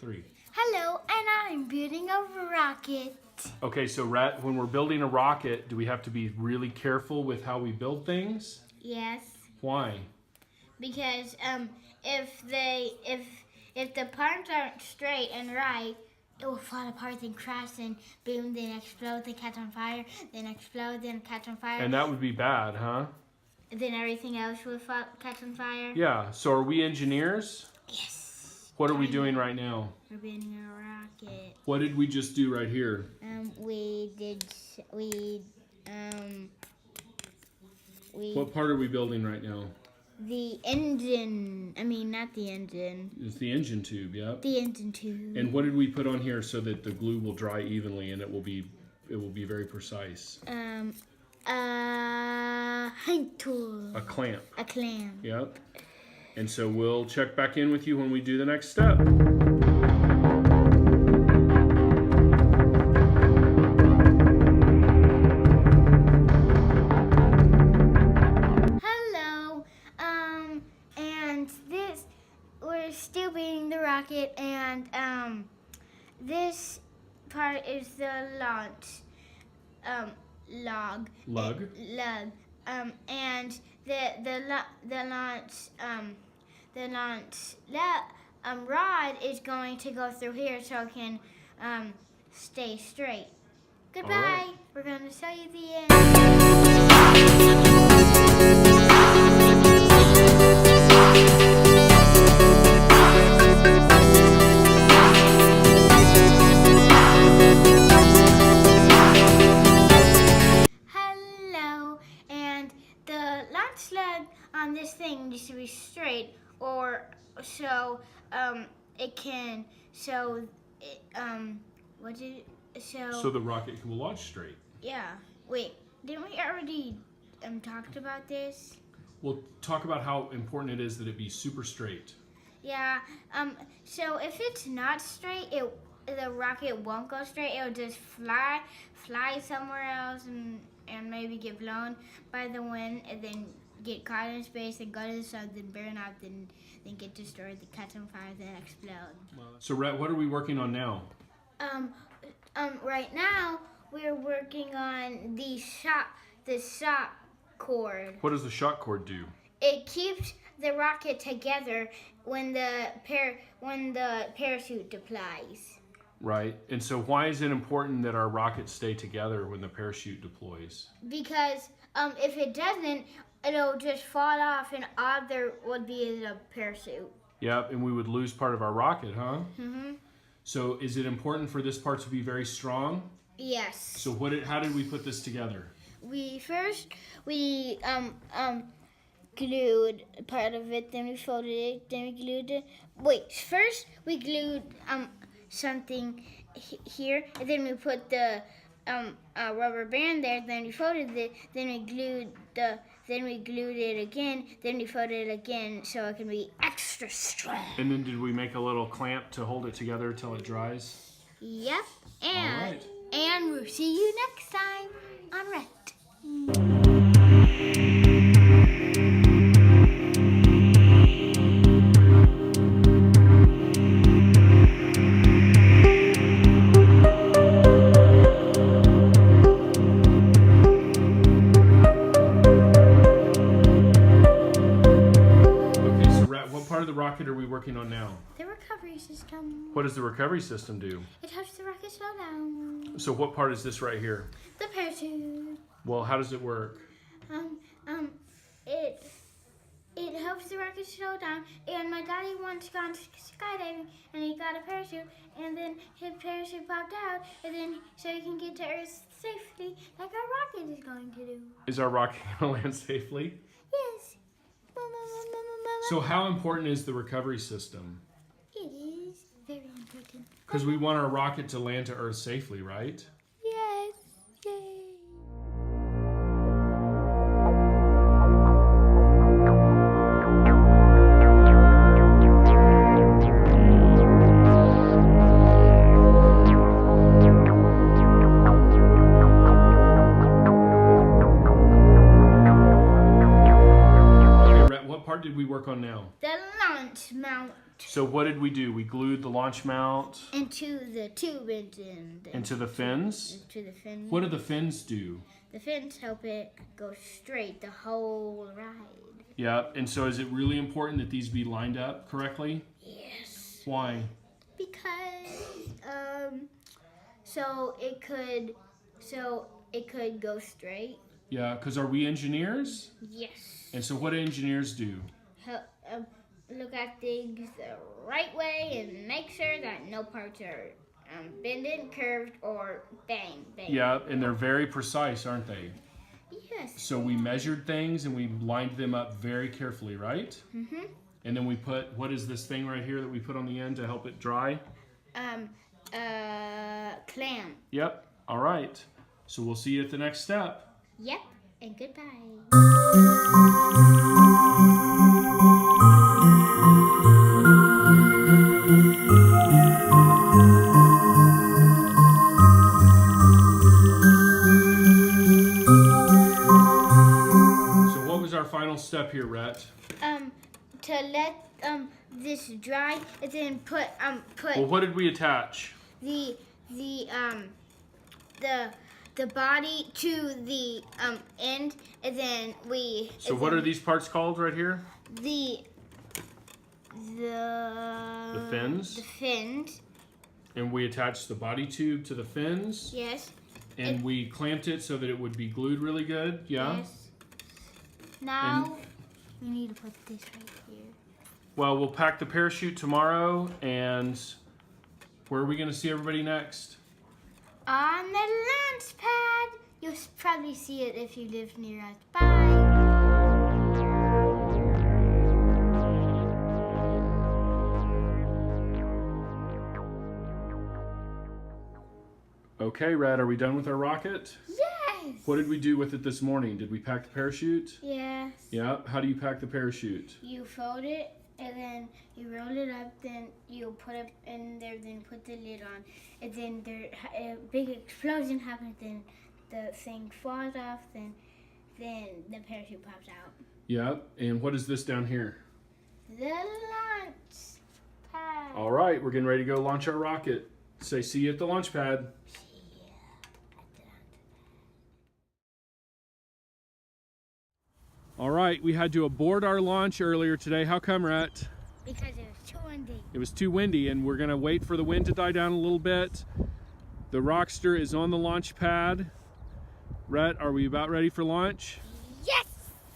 3. Hello, and I'm building a rocket. Okay, so Rhett, when we're building a rocket, do we have to be really careful with how we build things? Yes, Why? because if the parts aren't straight and right, it will fall apart and crash and boom, then explode, then catch on fire, then explode, then catch on fire. And that would be bad, huh? Then everything else will catch on fire. Yeah, so are we engineers? Yes. What are we doing right now? We're building a rocket. What did we just do right here? What part are we building right now? The engine. I mean, not the engine. It's the engine tube, yep. The engine tube. And what did we put on here so that the glue will dry evenly and it will be very precise? Hand tool. A clamp. A clamp. Yep. And so we'll check back in with you when we do the next step. And we're still building the rocket, and this part is the launch lug. And the launch rod is going to go through here so it can stay straight. Goodbye. Right. We're going to show you the end. On this thing needs to be straight, or so it can so the rocket will launch straight. Yeah. Wait, didn't we already talked about this? We'll talk about how important it is that it be super straight. Yeah. So if it's not straight, the rocket won't go straight. It'll just fly somewhere else and maybe get blown by the wind and then get caught in space and go to the sun, then burn out, then get destroyed, then catch on fire, then explode. So Rhett, what are we working on now? Right now we're working on the shock cord. What does the shock cord do? It keeps the rocket together when the parachute deploys. Right. And so why is it important that our rockets stay together when the parachute deploys? Because if it doesn't, it'll just fall off and all there would be is a parachute. Yep, and we would lose part of our rocket, huh? Mm-hmm. So is it important for this part to be very strong? Yes. So how did we put this together? We glued part of it, then we folded it, then we glued it. Wait, first we glued something here, and then we put the rubber band there, then we folded it, then we glued it again, then we folded it again so it can be extra strong. And then did we make a little clamp to hold it together till it dries? Yep. And all right. And we'll see you next time on Rhett. Rocket are we working on now? The recovery system. What does the recovery system do? It helps the rocket slow down. So what part is this right here? The parachute. Well, how does it work? It helps the rocket slow down. And my daddy once gone skydiving, and he got a parachute, and then his parachute popped out, and then so he can get to Earth safely, like our rocket is going to do. Is our rocket going to land safely? Yes. So how important is the recovery system? It is very important. Because we want our rocket to land to Earth safely, right? Yes. Yay. Did we work on now? The launch mount. So what did we do? We glued the launch mount into the tube into the fins. Into the fins. What do the fins do? The fins help it go straight the whole ride. Yeah, and so is it really important that these be lined up correctly? Yes. Why? Because so it could go straight. Yeah, because are we engineers? Yes. And so what do engineers do? Look at things the right way and make sure that no parts are bended, curved, or bang. Yeah, and they're very precise, aren't they? Yes. So we measured things and we lined them up very carefully, right? Mm-hmm. And then we put, what is this thing right here that we put on the end to help it dry? Clamp. Yep. All right. So we'll see you at the next step. Yep. And goodbye. So what was our final step here, Rhett? To let this dry and then put Well, what did we attach? the body to the end, and then we. So what are these parts called right here? The fins. The fins. And we attached the body tube to the fins. Yes. And we clamped it so that it would be glued really good. Yeah. Yes. Now we need to put this right here. Well, we'll pack the parachute tomorrow, and where are we going to see everybody next? On the launch pad. You'll probably see it if you live near us. Bye. Okay, Rhett, are we done with our rocket? Yes. What did we do with it this morning? Did we pack the parachute? Yes. Yeah. How do you pack the parachute? You fold it and then you roll it up. Then you put it in there. Then put the lid on. And then a big explosion happens. Then the thing falls off. Then the parachute pops out. Yeah. And what is this down here? The launch pad. All right, we're getting ready to go launch our rocket. Say see you at the launch pad. All right, we had to abort our launch earlier today. How come, Rhett? Because it was too windy. It was too windy, and we're gonna wait for the wind to die down a little bit. The Rockster is on the launch pad. Rhett, are we about ready for launch? Yes!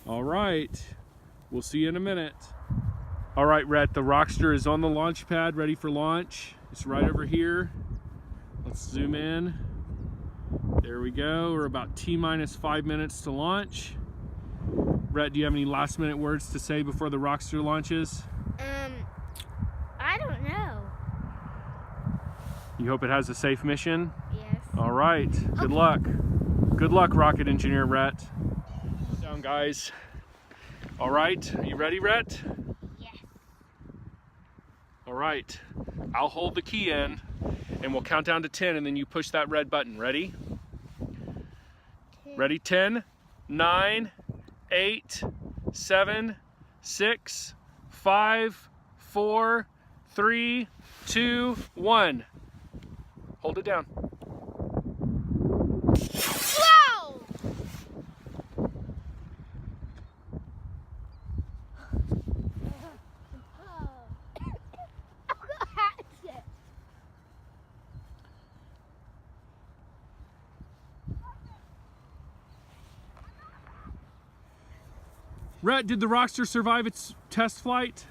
All right, we'll see you in a minute. All right, Rhett, the Rockster is on the launch pad, ready for launch. It's right over here. Let's zoom in. There we go, we're about T-minus 5 minutes to launch. Rhett, do you have any last minute words to say before the Rockster launches? I don't know. You hope it has a safe mission? Yes. All right, good luck. Good luck, rocket engineer Rhett. Down, guys. All right, are you ready, Rhett? Yes. All right, I'll hold the key in and we'll count down to 10 and then you push that red button. Ready? 10. Ready? 10, 9, 8, 7, 6, 5, 4, 3, 2, 1. Hold it down. Whoa! Rhett, did the Rockster survive its test flight?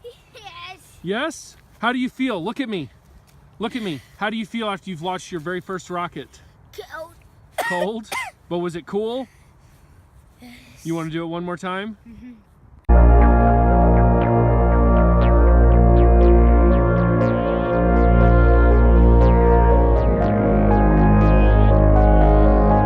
Yes. Yes? How do you feel? Look at me. Look at me. How do you feel after you've launched your very first rocket? Cold. Cold? But was it cool? You want to do it one more time? Mm-hmm.